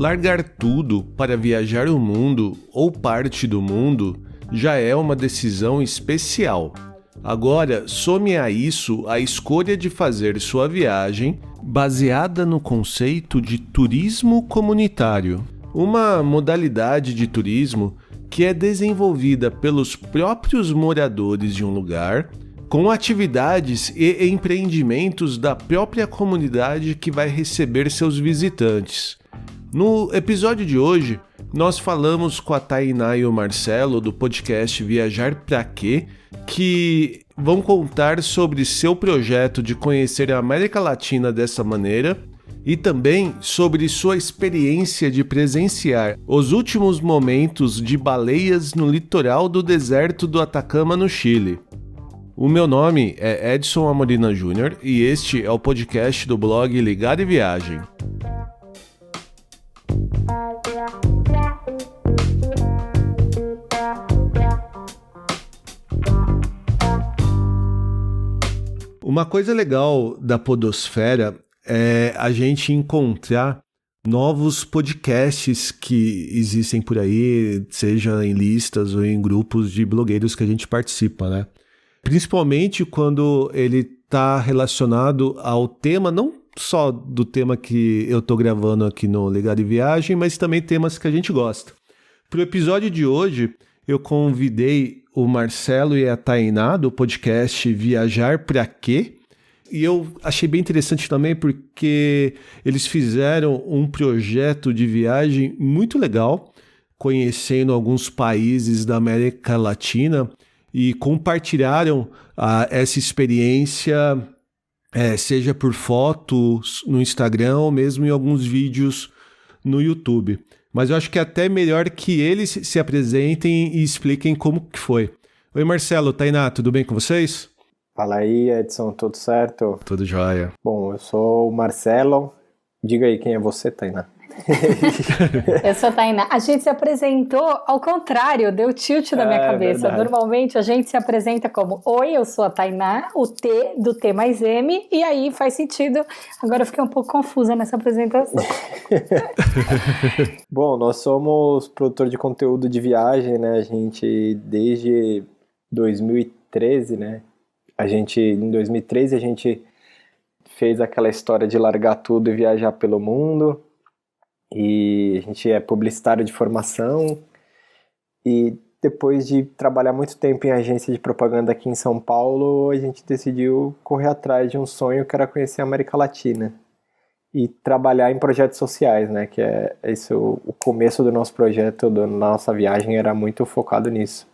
Largar tudo para viajar o mundo ou parte do mundo já é uma decisão especial. Agora, some a isso a escolha de fazer sua viagem baseada no conceito de turismo comunitário, uma modalidade de turismo que é desenvolvida pelos próprios moradores de um lugar, com atividades e empreendimentos da própria comunidade que vai receber seus visitantes. No episódio de hoje, nós falamos com a Tainá e o Marcelo do podcast Viajar Pra Quê, que vão contar sobre seu projeto de conhecer a América Latina dessa maneira e também sobre sua experiência de presenciar os últimos momentos de baleias no litoral do deserto do Atacama, no Chile. O meu nome é Edson Amorina Júnior e este é o podcast do blog Ligar e Viagem. Uma coisa legal da podosfera é a gente encontrar novos podcasts que existem por aí, seja em listas ou em grupos de blogueiros que a gente participa, né? Principalmente quando ele está relacionado ao tema, não só do tema que eu estou gravando aqui no Ligar e Viagem, mas também temas que a gente gosta. Para o episódio de hoje, eu convidei o Marcelo e a Tainá do podcast Viajar Pra Quê? E eu achei bem interessante também porque eles fizeram um projeto de viagem muito legal, conhecendo alguns países da América Latina e compartilharam essa experiência, seja por fotos no Instagram ou mesmo em alguns vídeos no YouTube. Mas eu acho que é até melhor que eles se apresentem e expliquem como que foi. Oi Marcelo, Tainá, tudo bem com vocês? Fala aí Edson, tudo certo? Tudo jóia. Bom, eu sou o Marcelo. Diga aí quem é você, Tainá. Eu sou a Tainá. A gente se apresentou ao contrário, deu tilt na minha cabeça. Verdade. Normalmente a gente se apresenta como: oi, eu sou a Tainá, o T do T mais M, e aí faz sentido. Agora eu fiquei um pouco confusa nessa apresentação. Bom, nós somos produtor de conteúdo de viagem, né? A gente, desde 2013, né? Em 2013 a gente fez aquela história de largar tudo e viajar pelo mundo. E a gente é publicitário de formação e depois de trabalhar muito tempo em agência de propaganda aqui em São Paulo, a gente decidiu correr atrás de um sonho que era conhecer a América Latina e trabalhar em projetos sociais, né? Que é esse o começo do nosso projeto, da nossa viagem era muito focado nisso.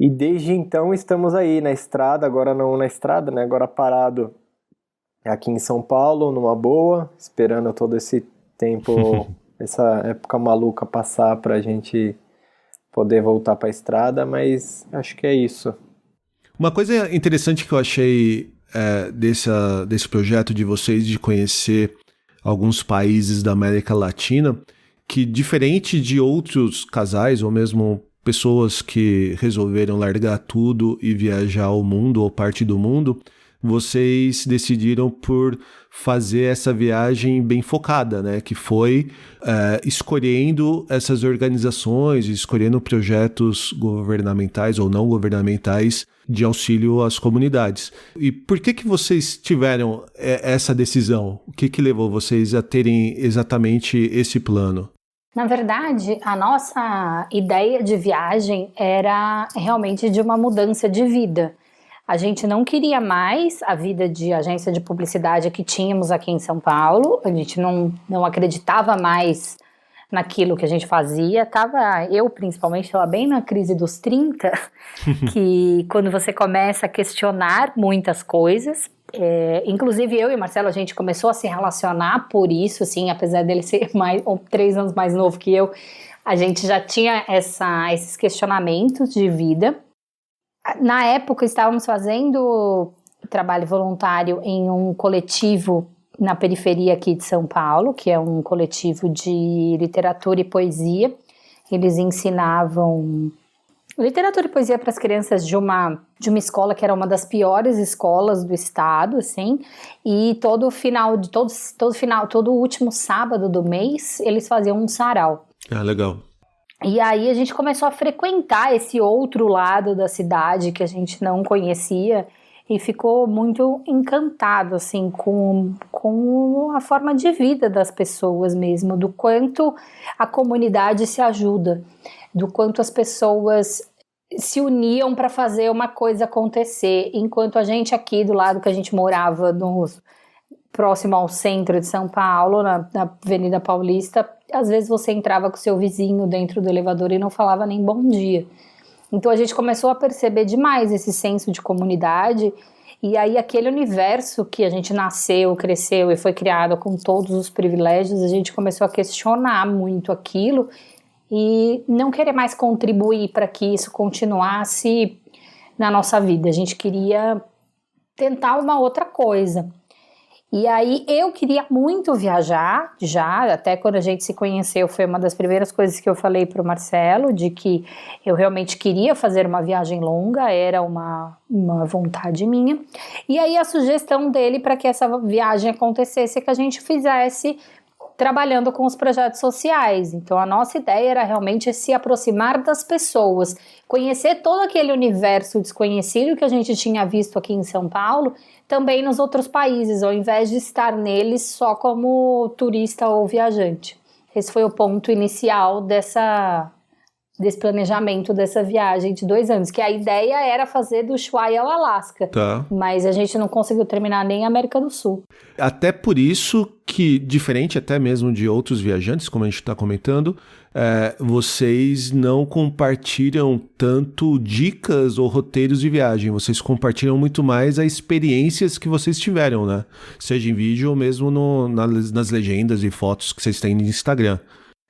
E desde então estamos aí na estrada, agora não na estrada, né? Agora parado aqui em São Paulo, numa boa, esperando todo esse tempo, essa época maluca passar pra gente poder voltar pra estrada, mas acho que é isso. Uma coisa interessante que eu achei desse projeto de vocês de conhecer alguns países da América Latina, que diferente de outros casais ou mesmo pessoas que resolveram largar tudo e viajar ao mundo ou parte do mundo, vocês decidiram por fazer essa viagem bem focada, né? Que foi escolhendo essas organizações, escolhendo projetos governamentais ou não governamentais de auxílio às comunidades. E por que vocês tiveram essa decisão? O que levou vocês a terem exatamente esse plano? Na verdade, a nossa ideia de viagem era realmente de uma mudança de vida. A gente não queria mais a vida de agência de publicidade que tínhamos aqui em São Paulo, a gente não acreditava mais naquilo que a gente fazia. Eu principalmente estava bem na crise dos 30, que quando você começa a questionar muitas coisas, inclusive eu e Marcelo, a gente começou a se relacionar por isso, assim, apesar dele ser 3 anos mais novo que eu, a gente já tinha esses questionamentos de vida. Na época, estávamos fazendo trabalho voluntário em um coletivo na periferia aqui de São Paulo, que é um coletivo de literatura e poesia. Eles ensinavam literatura e poesia para as crianças de uma escola que era uma das piores escolas do estado, assim, e todo último sábado do mês eles faziam um sarau. Ah, legal. E aí a gente começou a frequentar esse outro lado da cidade que a gente não conhecia e ficou muito encantado, assim, com a forma de vida das pessoas mesmo, do quanto a comunidade se ajuda, do quanto as pessoas se uniam para fazer uma coisa acontecer, enquanto a gente aqui do lado que a gente morava, próximo ao centro de São Paulo, na Avenida Paulista, às vezes você entrava com o seu vizinho dentro do elevador e não falava nem bom dia. Então a gente começou a perceber demais esse senso de comunidade, e aí aquele universo que a gente nasceu, cresceu e foi criado com todos os privilégios, a gente começou a questionar muito aquilo e não querer mais contribuir para que isso continuasse na nossa vida. A gente queria tentar uma outra coisa. E aí eu queria muito viajar, já, até quando a gente se conheceu, foi uma das primeiras coisas que eu falei para o Marcelo, de que eu realmente queria fazer uma viagem longa, era uma vontade minha. E aí a sugestão dele para que essa viagem acontecesse é que a gente fizesse trabalhando com os projetos sociais. Então a nossa ideia era realmente se aproximar das pessoas, conhecer todo aquele universo desconhecido que a gente tinha visto aqui em São Paulo, também nos outros países, ao invés de estar neles só como turista ou viajante. Esse foi o ponto inicial desse planejamento dessa viagem de 2 anos, que a ideia era fazer do Ushuaia ao Alasca, mas a gente não conseguiu terminar nem a América do Sul. Até por isso que, diferente até mesmo de outros viajantes, como a gente está comentando, vocês não compartilham tanto dicas ou roteiros de viagem, vocês compartilham muito mais as experiências que vocês tiveram, né? Seja em vídeo ou mesmo nas legendas e fotos que vocês têm no Instagram.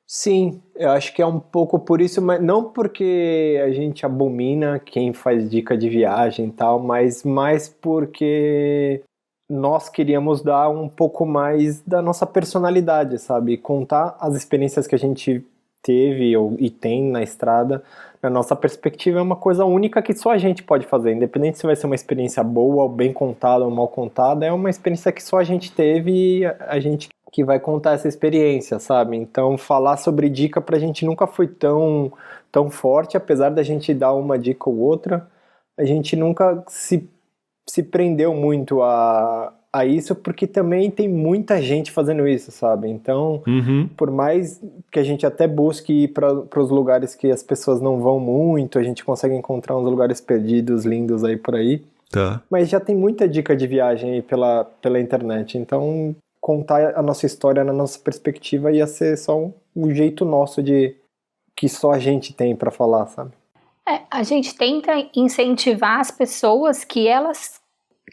Sim, eu acho que é um pouco por isso, mas não porque a gente abomina quem faz dica de viagem e tal, mas mais porque nós queríamos dar um pouco mais da nossa personalidade, sabe? Contar as experiências que a gente teve e tem na estrada, na nossa perspectiva, é uma coisa única que só a gente pode fazer, independente se vai ser uma experiência boa, ou bem contada ou mal contada, é uma experiência que só a gente teve e a gente que vai contar essa experiência, sabe? Então, falar sobre dica pra gente nunca foi tão forte, apesar da gente dar uma dica ou outra, a gente nunca se prendeu muito a isso, porque também tem muita gente fazendo isso, sabe? Então, por mais que a gente até busque ir para os lugares que as pessoas não vão muito, a gente consegue encontrar uns lugares perdidos, lindos aí por aí, mas já tem muita dica de viagem aí pela internet, então contar a nossa história na nossa perspectiva ia ser só um jeito nosso que só a gente tem para falar, sabe? A gente tenta incentivar as pessoas que elas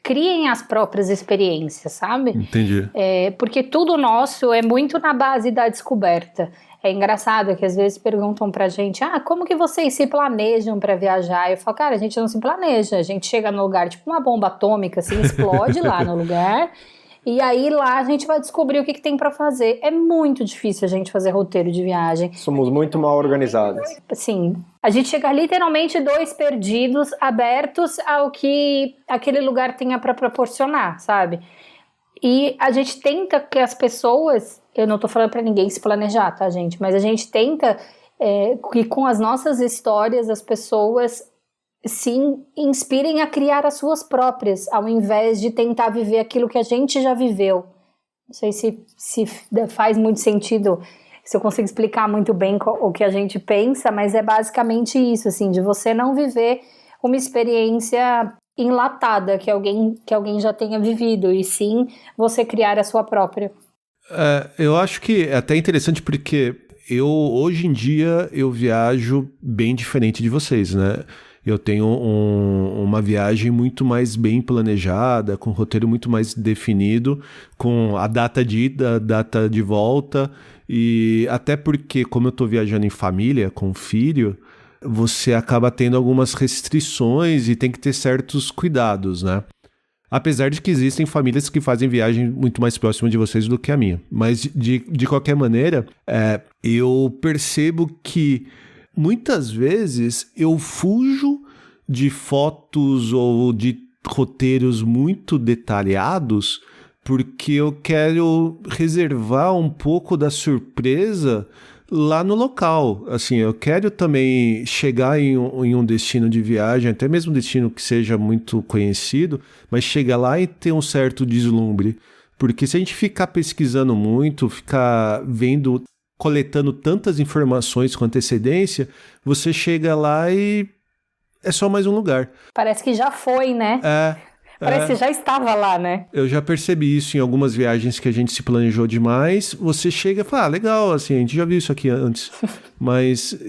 criem as próprias experiências, sabe? Entendi. Porque tudo nosso é muito na base da descoberta. É engraçado que às vezes perguntam pra gente, como que vocês se planejam pra viajar? Eu falo, cara, a gente não se planeja, a gente chega no lugar, tipo uma bomba atômica, assim, explode lá no lugar, e aí lá a gente vai descobrir o que tem pra fazer. É muito difícil a gente fazer roteiro de viagem. Somos muito mal organizados. Sim, a gente chega literalmente 2 perdidos, abertos ao que aquele lugar tenha pra proporcionar, sabe? E a gente tenta que as pessoas, eu não tô falando pra ninguém se planejar, tá, gente? Mas a gente tenta que com as nossas histórias as pessoas se inspirem a criar as suas próprias, ao invés de tentar viver aquilo que a gente já viveu. Não sei se faz muito sentido, se eu consigo explicar muito bem o que a gente pensa, mas é basicamente isso, assim, de você não viver uma experiência enlatada que alguém já tenha vivido, e sim você criar a sua própria. Eu acho que é até interessante porque hoje em dia eu viajo bem diferente de vocês, né? Eu tenho uma viagem muito mais bem planejada, com um roteiro muito mais definido, com a data de ida, a data de volta, e até porque, como eu estou viajando em família, com filho, você acaba tendo algumas restrições e tem que ter certos cuidados, né? Apesar de que existem famílias que fazem viagem muito mais próxima de vocês do que a minha. Mas, de qualquer maneira, eu percebo que muitas vezes eu fujo de fotos ou de roteiros muito detalhados porque eu quero reservar um pouco da surpresa lá no local. Assim, eu quero também chegar em um destino de viagem, até mesmo um destino que seja muito conhecido, mas chegar lá e ter um certo deslumbre. Porque se a gente ficar pesquisando muito, ficar vendo, coletando tantas informações com antecedência, você chega lá e é só mais um lugar. Parece que já foi, né? Parece que já estava lá, né? Eu já percebi isso em algumas viagens que a gente se planejou demais. Você chega e fala, legal, assim, a gente já viu isso aqui antes.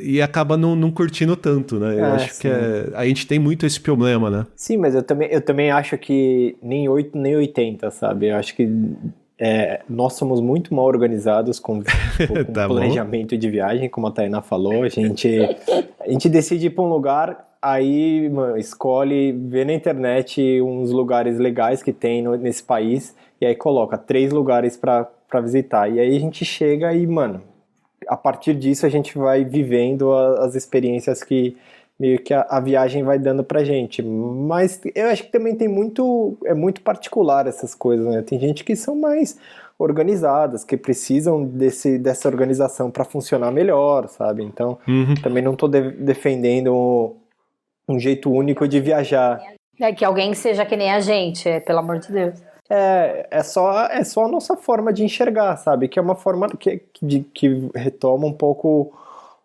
E acaba não curtindo tanto, né? Eu acho que a gente tem muito esse problema, né? Sim, mas eu também acho que nem 8 nem 80, sabe? Eu acho que nós somos muito mal organizados com Tá planejamento de viagem, como a Tainá falou. A gente decide ir para um lugar, aí, mano, escolhe, vê na internet uns lugares legais que tem nesse país, e aí coloca 3 lugares para visitar. E aí a gente chega e, mano, a partir disso a gente vai vivendo as experiências que meio que a viagem vai dando pra gente. Mas eu acho que também é muito particular essas coisas, né? Tem gente que são mais organizadas, que precisam dessa organização para funcionar melhor, sabe? Então, também não tô defendendo um jeito único de viajar. Que alguém seja que nem a gente, pelo amor de Deus. É só a nossa forma de enxergar, sabe? Que é uma forma que retoma um pouco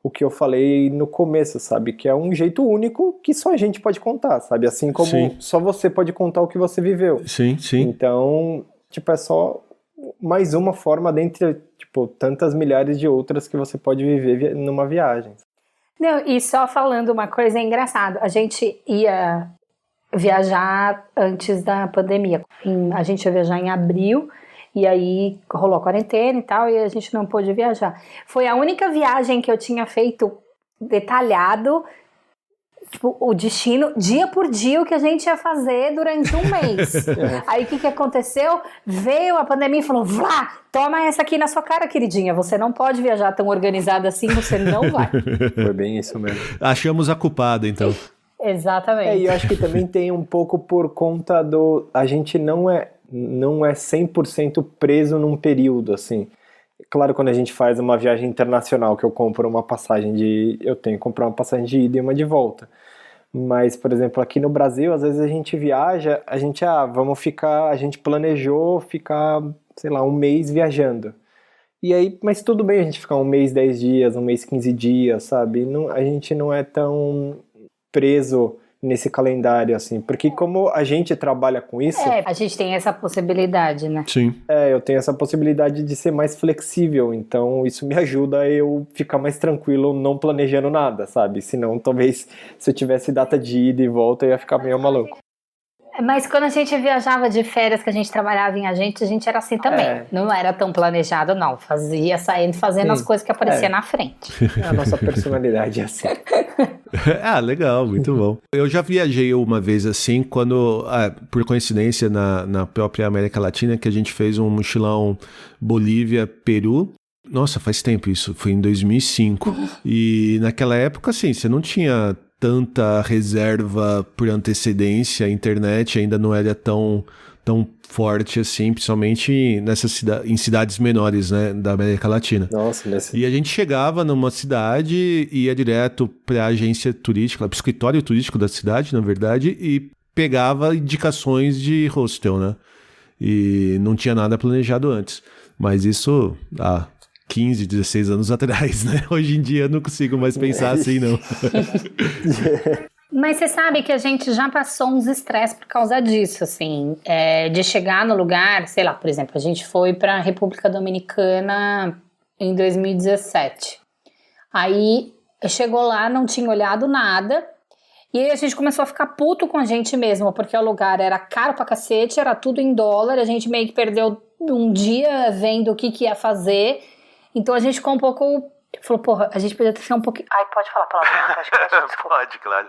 o que eu falei no começo, sabe? Que é um jeito único que só a gente pode contar, sabe? Assim como só você pode contar o que você viveu. Sim. Então, é só mais uma forma dentre, tantas milhares de outras que você pode viver numa viagem. Não, e só falando uma coisa engraçada, a gente ia viajar antes da pandemia. A gente ia viajar em abril, e aí rolou a quarentena e tal, e a gente não pôde viajar. Foi a única viagem que eu tinha feito detalhado, o destino, dia por dia, o que a gente ia fazer durante um mês. Aí o que aconteceu? Veio a pandemia e falou, Vlá, toma essa aqui na sua cara, queridinha, você não pode viajar tão organizada assim, você não vai. Foi bem isso mesmo. Achamos a culpada, então. Exatamente. E eu acho que também tem um pouco por conta a gente não é 100% preso num período, assim. Claro, quando a gente faz uma viagem internacional, que eu compro uma passagem eu tenho que comprar uma passagem de ida e uma de volta. Mas, por exemplo, aqui no Brasil, às vezes a gente viaja, a gente planejou ficar, sei lá, um mês viajando. E aí, mas tudo bem a gente ficar um mês 10 dias, um mês 15 dias, sabe? A gente não é tão preso nesse calendário, assim, porque como a gente trabalha com isso... a gente tem essa possibilidade, né? Sim. Eu tenho essa possibilidade de ser mais flexível, então isso me ajuda a eu ficar mais tranquilo não planejando nada, sabe? Senão, talvez, se eu tivesse data de ida e volta, eu ia ficar meio maluco. Mas quando a gente viajava de férias, que a gente trabalhava em agente, a gente era assim também. Não era tão planejado, não. Saindo fazendo as coisas que apareciam na frente. A nossa personalidade é assim. Legal, muito bom. Eu já viajei uma vez assim, quando, por coincidência, na própria América Latina, que a gente fez um mochilão Bolívia-Peru. Nossa, faz tempo isso, foi em 2005. E naquela época, assim, você não tinha tanta reserva por antecedência, a internet ainda não era tão forte assim, principalmente em cidades menores, né, da América Latina. Nossa, E a gente chegava numa cidade, ia direto para a agência turística, para o escritório turístico da cidade, na verdade, e pegava indicações de hostel, né? E não tinha nada planejado antes. Mas isso 15, 16 anos atrás, né? Hoje em dia eu não consigo mais pensar assim, não. Mas você sabe que a gente já passou uns estresses por causa disso, assim, de chegar no lugar, sei lá, por exemplo, a gente foi para a República Dominicana em 2017. Aí chegou lá, não tinha olhado nada, e aí a gente começou a ficar puto com a gente mesmo, porque o lugar era caro pra cacete, era tudo em dólar, a gente meio que perdeu um dia vendo o que ia fazer. Então a gente ficou um pouco... Falou, porra, a gente podia ter sido um pouquinho... Ai, pode falar palavrão. Pode, claro.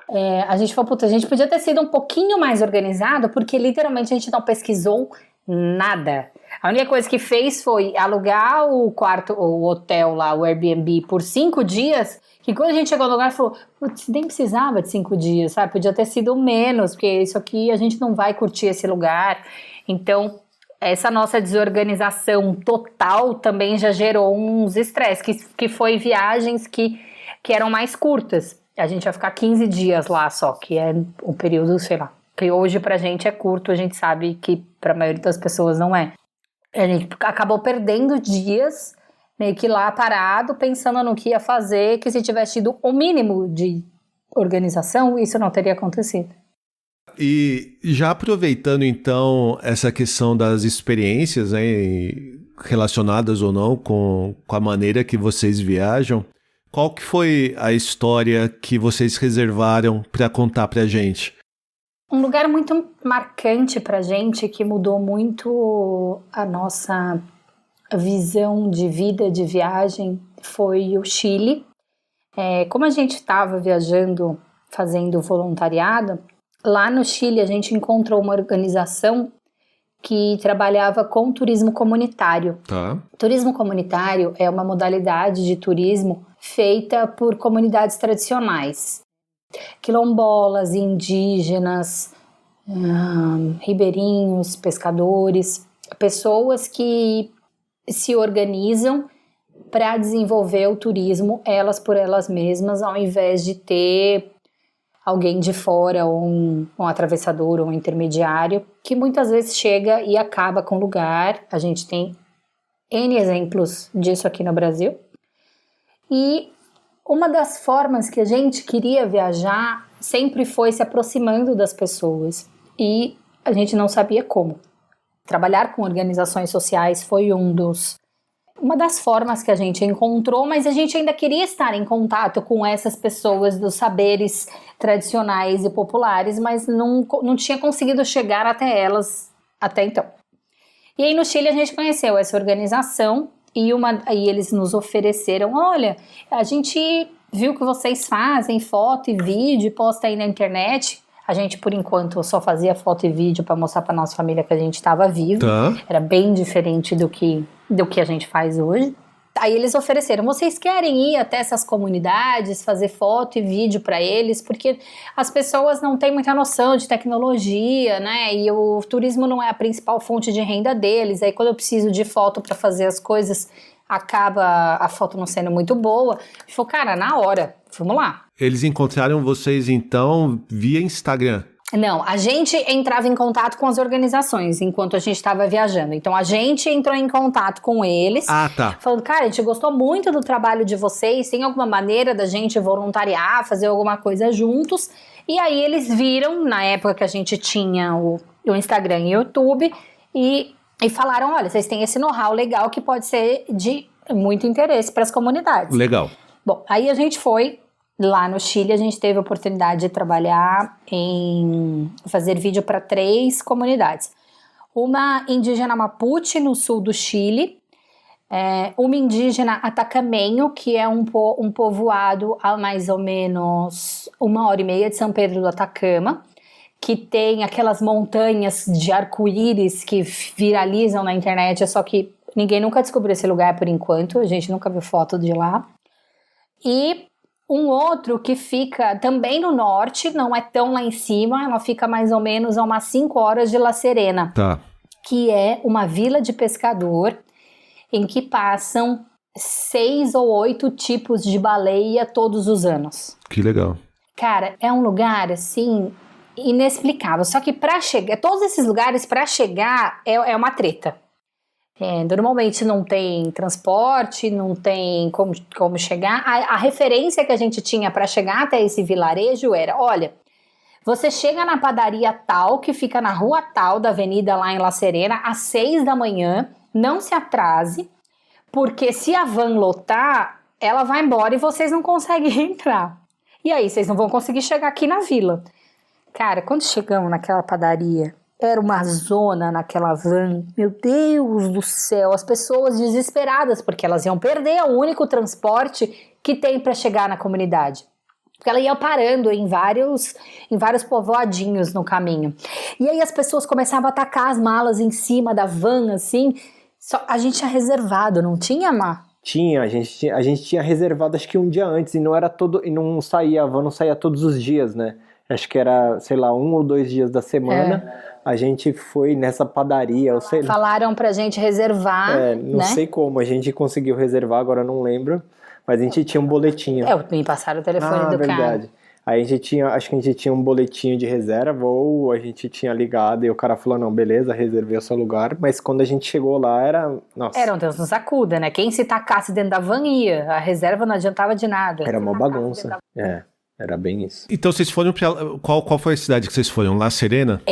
A gente falou, puta, a gente podia ter sido um pouquinho mais organizado, porque literalmente a gente não pesquisou nada. A única coisa que fez foi alugar o quarto, o hotel lá, o Airbnb, por 5 dias Que quando a gente chegou no lugar, falou, putz, nem precisava de 5 dias, sabe? Podia ter sido menos, porque isso aqui a gente não vai curtir esse lugar. Então, essa nossa desorganização total também já gerou uns estresses, que foi viagens que eram mais curtas. A gente vai ficar 15 dias lá só, que é um período, sei lá, que hoje pra gente é curto, a gente sabe que pra maioria das pessoas não é. A gente acabou perdendo dias meio que lá parado, pensando no que ia fazer, que se tivesse tido o mínimo de organização, isso não teria acontecido. E já aproveitando então essa questão das experiências, né, relacionadas ou não com a maneira que vocês viajam, qual que foi a história que vocês reservaram para contar pra gente? Um lugar muito marcante pra gente, que mudou muito a nossa visão de vida, de viagem, foi o Chile. Como a gente estava viajando, fazendo voluntariado, lá no Chile a gente encontrou uma organização que trabalhava com turismo comunitário. Tá. Turismo comunitário é uma modalidade de turismo feita por comunidades tradicionais. Quilombolas, indígenas, ribeirinhos, pescadores, pessoas que se organizam para desenvolver o turismo elas por elas mesmas, ao invés de ter alguém de fora, ou um atravessador, ou um intermediário, que muitas vezes chega e acaba com o lugar. A gente tem N exemplos disso aqui no Brasil. E uma das formas que a gente queria viajar sempre foi se aproximando das pessoas, e a gente não sabia como. Trabalhar com organizações sociais foi uma das formas que a gente encontrou, mas a gente ainda queria estar em contato com essas pessoas dos saberes tradicionais e populares, mas não tinha conseguido chegar até elas até então. E aí no Chile a gente conheceu essa organização, e eles nos ofereceram, olha, a gente viu que vocês fazem foto e vídeo, posta aí na internet. A gente, por enquanto, só fazia foto e vídeo para mostrar para nossa família que a gente estava vivo. Tá. Era bem diferente do que a gente faz hoje. Aí eles ofereceram, vocês querem ir até essas comunidades, fazer foto e vídeo para eles? Porque as pessoas não têm muita noção de tecnologia, né? E o turismo não é a principal fonte de renda deles. Aí quando eu preciso de foto para fazer as coisas, acaba a foto não sendo muito boa. Eu falei, cara, na hora, vamos lá. Eles encontraram vocês, então, via Instagram? Não, a gente entrava em contato com as organizações enquanto a gente estava viajando. Então, a gente entrou em contato com eles. Ah, tá. Falando, cara, a gente gostou muito do trabalho de vocês, tem alguma maneira da gente voluntariar, fazer alguma coisa juntos? E aí, eles viram, na época que a gente tinha o Instagram e o YouTube, e falaram, olha, vocês têm esse know-how legal que pode ser de muito interesse para as comunidades. Legal. Bom, aí a gente foi lá no Chile, a gente teve a oportunidade de trabalhar em fazer vídeo para 3 comunidades. Uma indígena Mapuche, no sul do Chile, uma indígena Atacamenho, que é um povoado a mais ou menos 1h30 de São Pedro do Atacama, que tem aquelas montanhas de arco-íris que viralizam na internet, só que ninguém nunca descobriu esse lugar por enquanto, a gente nunca viu foto de lá. E um outro que fica também no norte, não é tão lá em cima, ela fica mais ou menos a umas 5 horas de La Serena, Tá. que é uma vila de pescador em que passam 6 ou 8 tipos de baleia todos os anos. Que legal. Cara, é um lugar assim inexplicável, só que para chegar, todos esses lugares para chegar é uma treta. Normalmente não tem transporte, não tem como chegar. A referência que a gente tinha para chegar até esse vilarejo era, olha, você chega na padaria tal, que fica na rua tal da avenida lá em La Serena, às 6 da manhã, não se atrase, porque se a van lotar, ela vai embora e vocês não conseguem entrar. E aí, vocês não vão conseguir chegar aqui na vila. Cara, quando chegamos naquela padaria, era uma zona naquela van, meu Deus do céu, as pessoas desesperadas, porque elas iam perder o único transporte que tem para chegar na comunidade. Porque ela ia parando em vários povoadinhos no caminho. E aí as pessoas começavam a atacar as malas em cima da van, assim. A gente tinha reservado, não tinha, Má? A gente tinha reservado acho que um dia antes, e não era todo, e não saía, a van não saía todos os dias, né? Acho que era, sei lá, 1 ou 2 dias da semana. A gente foi nessa padaria, eu sei. Falaram pra gente reservar, não sei como, a gente conseguiu reservar, agora eu não lembro, mas a gente tinha um boletinho. Me passaram o telefone do verdade. cara. Aí acho que a gente tinha um boletinho de reserva, ou a gente tinha ligado e o cara falou, não, beleza, reservei o seu lugar, mas quando a gente chegou lá Era um Deus nos acuda, né? Quem se tacasse dentro da van ia, a reserva não adiantava de nada. Era uma bagunça, era bem isso. Então vocês foram pra... Qual foi a cidade que vocês foram? La Serena?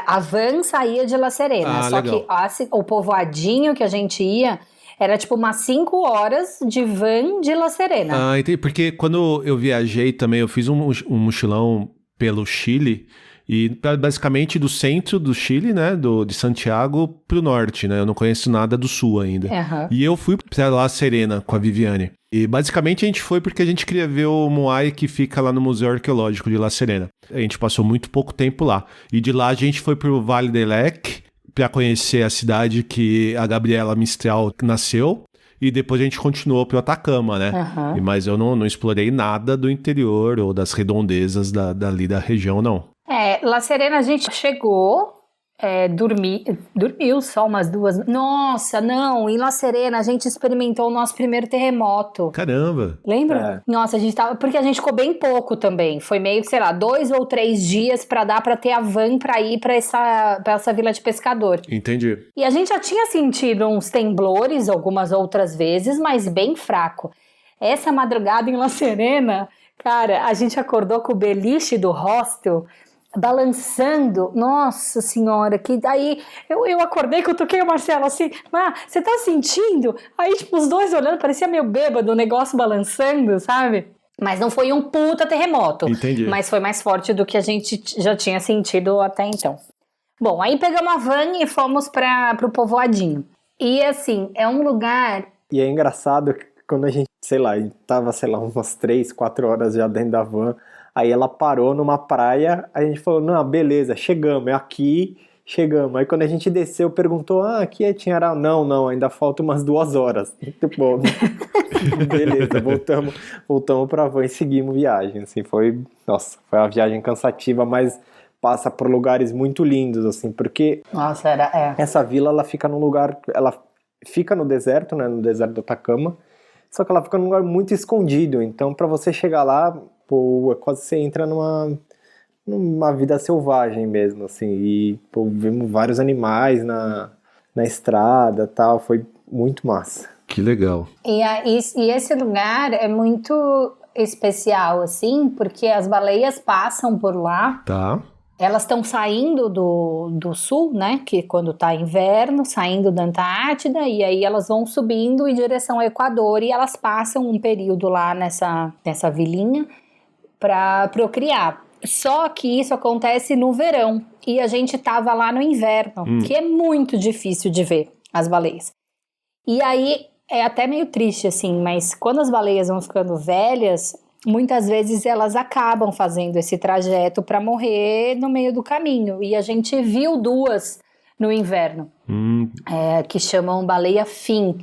A van saía de La Serena, só legal. que o povoadinho que a gente ia era tipo umas 5 horas de van de La Serena. Entendi. Porque quando eu viajei também, eu fiz um mochilão pelo Chile, e basicamente do centro do Chile, né, de Santiago pro norte, né, eu não conheço nada do sul ainda. E eu fui pra La Serena com a Viviane. E basicamente a gente foi porque a gente queria ver o Moai que fica lá no Museu Arqueológico de La Serena. A gente passou muito pouco tempo lá. E de lá a gente foi pro Vale del Lec, para conhecer a cidade que a Gabriela Mistral nasceu, e depois a gente continuou pro Atacama, né? Mas eu não explorei nada do interior ou das redondezas dali da região, não. La Serena a gente chegou, dormiu só umas 2... Nossa, não, em La Serena a gente experimentou o nosso primeiro terremoto. Caramba! Lembra? Nossa, a gente tava... Porque a gente ficou bem pouco também. Foi meio, sei lá, 2 ou 3 dias pra dar pra ter a van pra ir pra essa vila de pescador. Entendi. E a gente já tinha sentido uns temblores algumas outras vezes, mas bem fraco. Essa madrugada em La Serena, cara, a gente acordou com o beliche do hostel balançando, nossa senhora, que aí eu acordei que eu toquei o Marcelo assim, você tá sentindo? Aí tipo os dois olhando, parecia meio bêbado, o negócio balançando, sabe? Mas não foi um puta terremoto. Entendi. Mas foi mais forte do que a gente já tinha sentido até então. Bom, aí pegamos a van e fomos pro povoadinho. E assim, é um lugar... E é engraçado que quando a gente, tava, umas 3, 4 horas já dentro da van, aí ela parou numa praia, a gente falou, não, beleza, chegamos, é aqui, chegamos. Aí quando a gente desceu, perguntou, aqui tinha areia? Não, ainda falta umas 2 horas. Tipo, beleza, voltamos pra van e seguimos viagem, assim, foi uma viagem cansativa, mas passa por lugares muito lindos, assim, porque essa vila, ela fica num lugar, ela fica no deserto, né, no deserto do Atacama, só que ela fica num lugar muito escondido, então pra você chegar lá, quase você entra numa vida selvagem mesmo, assim, e vimos vários animais na estrada, tal, foi muito massa. Que legal. E esse lugar é muito especial, assim, porque as baleias passam por lá. Tá. Elas estão saindo do sul, né, que quando tá inverno, saindo da Antártida, e aí elas vão subindo em direção ao Equador, e elas passam um período lá nessa vilinha para procriar. Só que isso acontece no verão, e a gente tava lá no inverno, que é muito difícil de ver as baleias. E aí é até meio triste, assim, mas quando as baleias vão ficando velhas, muitas vezes elas acabam fazendo esse trajeto para morrer no meio do caminho. E a gente viu 2 no inverno, que chamam baleia fim.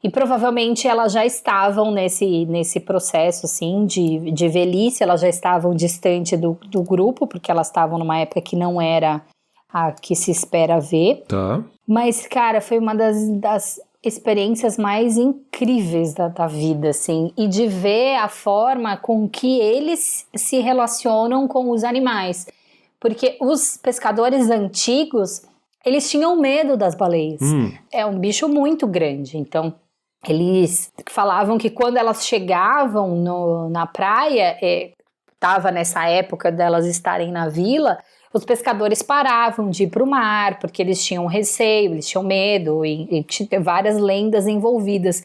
E provavelmente elas já estavam nesse processo, assim, de velhice, elas já estavam distante do grupo, porque elas estavam numa época que não era a que se espera ver. Tá. Mas, cara, foi uma das experiências mais incríveis da vida, assim, e de ver a forma com que eles se relacionam com os animais. Porque os pescadores antigos, eles tinham medo das baleias. É um bicho muito grande, então... Eles falavam que quando elas chegavam na praia, estava nessa época delas estarem na vila, os pescadores paravam de ir para o mar, porque eles tinham receio, eles tinham medo, e tinha várias lendas envolvidas.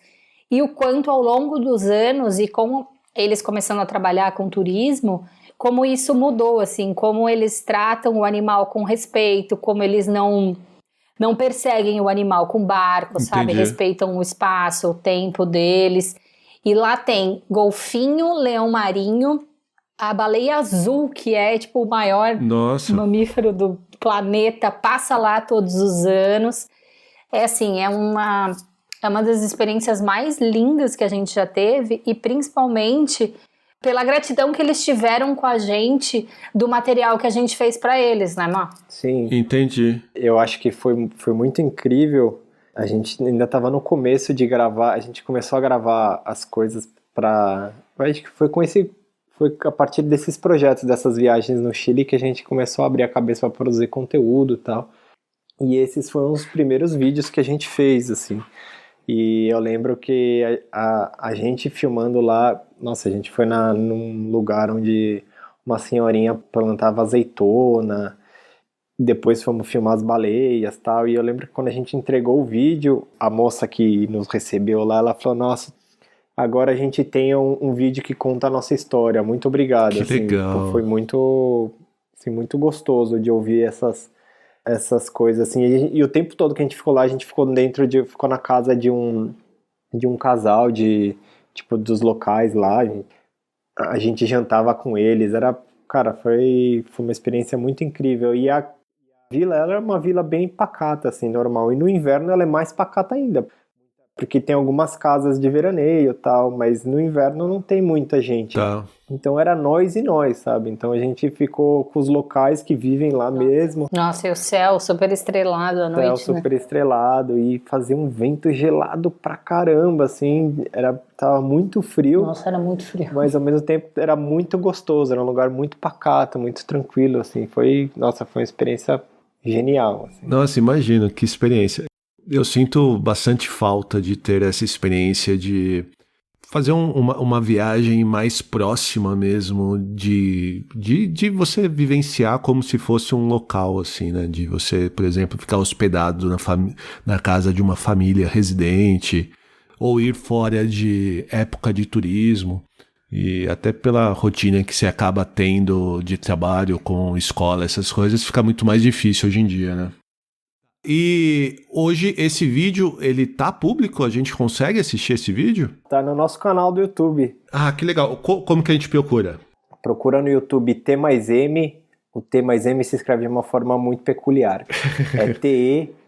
E o quanto ao longo dos anos, e como eles começando a trabalhar com turismo, como isso mudou, assim, como eles tratam o animal com respeito, como eles não perseguem o animal com barco, Entendi. sabe? Respeitam o espaço, o tempo deles. E lá tem golfinho, leão marinho, a baleia azul, que é tipo o maior mamífero do planeta, passa lá todos os anos. É assim, É uma das experiências mais lindas que a gente já teve e principalmente pela gratidão que eles tiveram com a gente do material que a gente fez para eles, né, Má? Sim. Entendi. Eu acho que foi muito incrível. A gente ainda estava no começo de gravar, a gente começou a gravar as coisas para... Acho que foi a partir desses projetos, dessas viagens no Chile, que a gente começou a abrir a cabeça para produzir conteúdo e tal. E esses foram os primeiros vídeos que a gente fez, assim. E eu lembro que a gente filmando lá, nossa, a gente foi num lugar onde uma senhorinha plantava azeitona, depois fomos filmar as baleias e tal, e eu lembro que quando a gente entregou o vídeo, a moça que nos recebeu lá, ela falou, nossa, agora a gente tem um vídeo que conta a nossa história, muito obrigado. Que assim, legal. Foi muito, assim, muito gostoso de ouvir essas coisas, assim, e o tempo todo que a gente ficou lá, a gente ficou ficou na casa de um casal tipo, dos locais lá, a gente jantava com eles, cara, foi uma experiência muito incrível, e a vila, ela é uma vila bem pacata, assim, normal, e no inverno ela é mais pacata ainda, porque tem algumas casas de veraneio e tal, mas no inverno não tem muita gente. Tá. Então era nós e nós, sabe? Então a gente ficou com os locais que vivem lá mesmo. Nossa, e o céu super estrelado à noite, Céu super estrelado e fazia um vento gelado pra caramba, assim, tava muito frio. Nossa, era muito frio. Mas ao mesmo tempo era muito gostoso, era um lugar muito pacato, muito tranquilo, assim, foi uma experiência genial, assim. Nossa, imagina, que experiência. Eu sinto bastante falta de ter essa experiência de fazer uma viagem mais próxima mesmo, de você vivenciar como se fosse um local, assim, né? De você, por exemplo, ficar hospedado na casa de uma família residente, ou ir fora de época de turismo. E até pela rotina que você acaba tendo de trabalho com escola, essas coisas, fica muito mais difícil hoje em dia, né? E hoje esse vídeo, ele tá público? A gente consegue assistir esse vídeo? Tá no nosso canal do YouTube. Ah, que legal. Como que a gente procura? Procura no YouTube T mais M. O T mais M se escreve de uma forma muito peculiar. É T-E-M-A-I-S-E-M-E.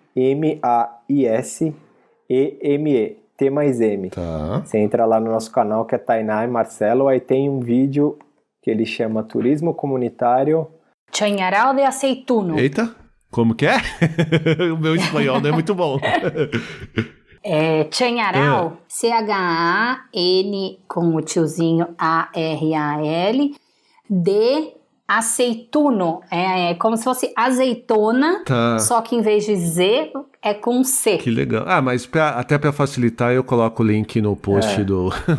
T mais M. Tá. Você entra lá no nosso canal, que é Tainá e Marcelo, aí tem um vídeo que ele chama Turismo Comunitário Chañaral de Aceituno. Eita, como que é? O meu espanhol não é muito bom. É Chañaral, C-H-A-N com o tiozinho A-R-A-L, de aceituno. É como se fosse azeitona, Tá. só que em vez de Z, é com C. Que legal. Ah, mas até pra facilitar, eu coloco o link no post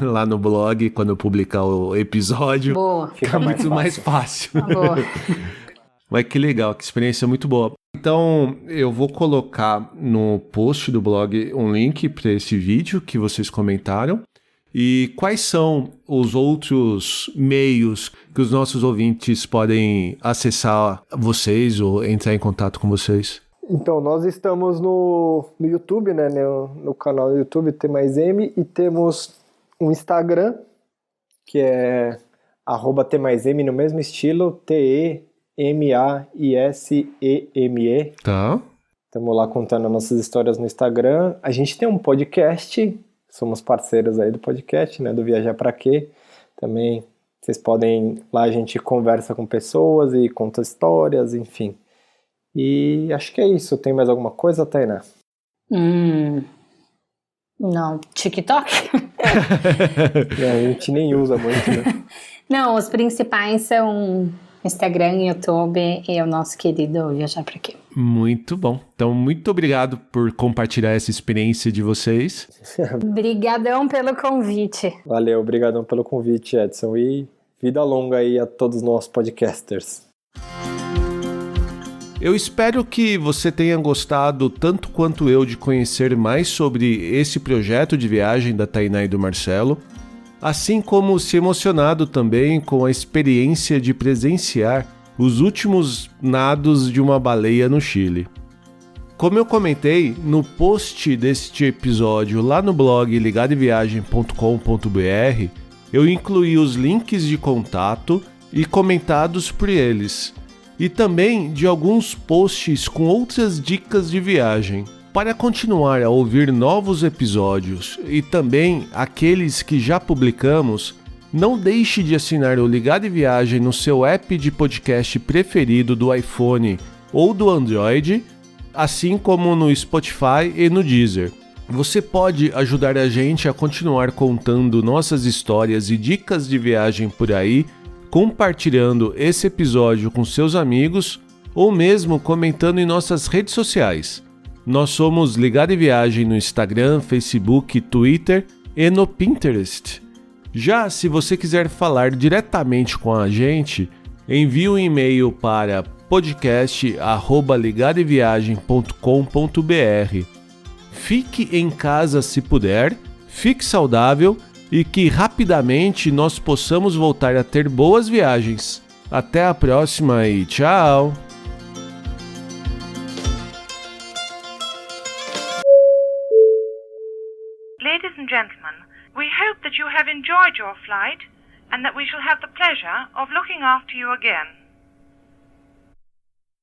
lá no blog, quando eu publicar o episódio. Boa. Fica muito mais fácil. Boa. Mas que legal, que experiência muito boa. Então, eu vou colocar no post do blog um link para esse vídeo que vocês comentaram. E quais são os outros meios que os nossos ouvintes podem acessar vocês ou entrar em contato com vocês? Então, nós estamos no YouTube, né? No canal do YouTube T mais M, e temos um Instagram, que é @T mais M, no mesmo estilo, TEMAISEME. Tá. Estamos lá contando nossas histórias no Instagram. A gente tem um podcast, somos parceiros aí do podcast, né? Do Viajar Pra Quê. Também vocês podem, lá a gente conversa com pessoas e conta histórias, enfim. E acho que é isso. Tem mais alguma coisa, Tainá? Não, TikTok? A gente nem usa muito, né? Não, os principais são Instagram, YouTube e o nosso querido Viajar Pra Quê. Muito bom. Então, muito obrigado por compartilhar essa experiência de vocês. Obrigadão pelo convite. Valeu, obrigadão pelo convite, Edson. E vida longa aí a todos os nossos podcasters. Eu espero que você tenha gostado tanto quanto eu de conhecer mais sobre esse projeto de viagem da Tainá e do Marcelo, assim como se emocionado também com a experiência de presenciar os últimos nados de uma baleia no Chile. Como eu comentei, no post deste episódio lá no blog ligadoviagem.com.br, eu incluí os links de contato e comentados por eles, e também de alguns posts com outras dicas de viagem. Para continuar a ouvir novos episódios e também aqueles que já publicamos, não deixe de assinar o Ligado em Viagem no seu app de podcast preferido do iPhone ou do Android, assim como no Spotify e no Deezer. Você pode ajudar a gente a continuar contando nossas histórias e dicas de viagem por aí, compartilhando esse episódio com seus amigos ou mesmo comentando em nossas redes sociais. Nós somos Ligado em Viagem no Instagram, Facebook, Twitter e no Pinterest. Já se você quiser falar diretamente com a gente, envie um e-mail para podcast@ligadoemviagem.com.br. Fique em casa se puder, fique saudável e que rapidamente nós possamos voltar a ter boas viagens. Até a próxima e tchau! Ladies and gentlemen, we hope that you have enjoyed your flight and that we shall have the pleasure of looking after you again.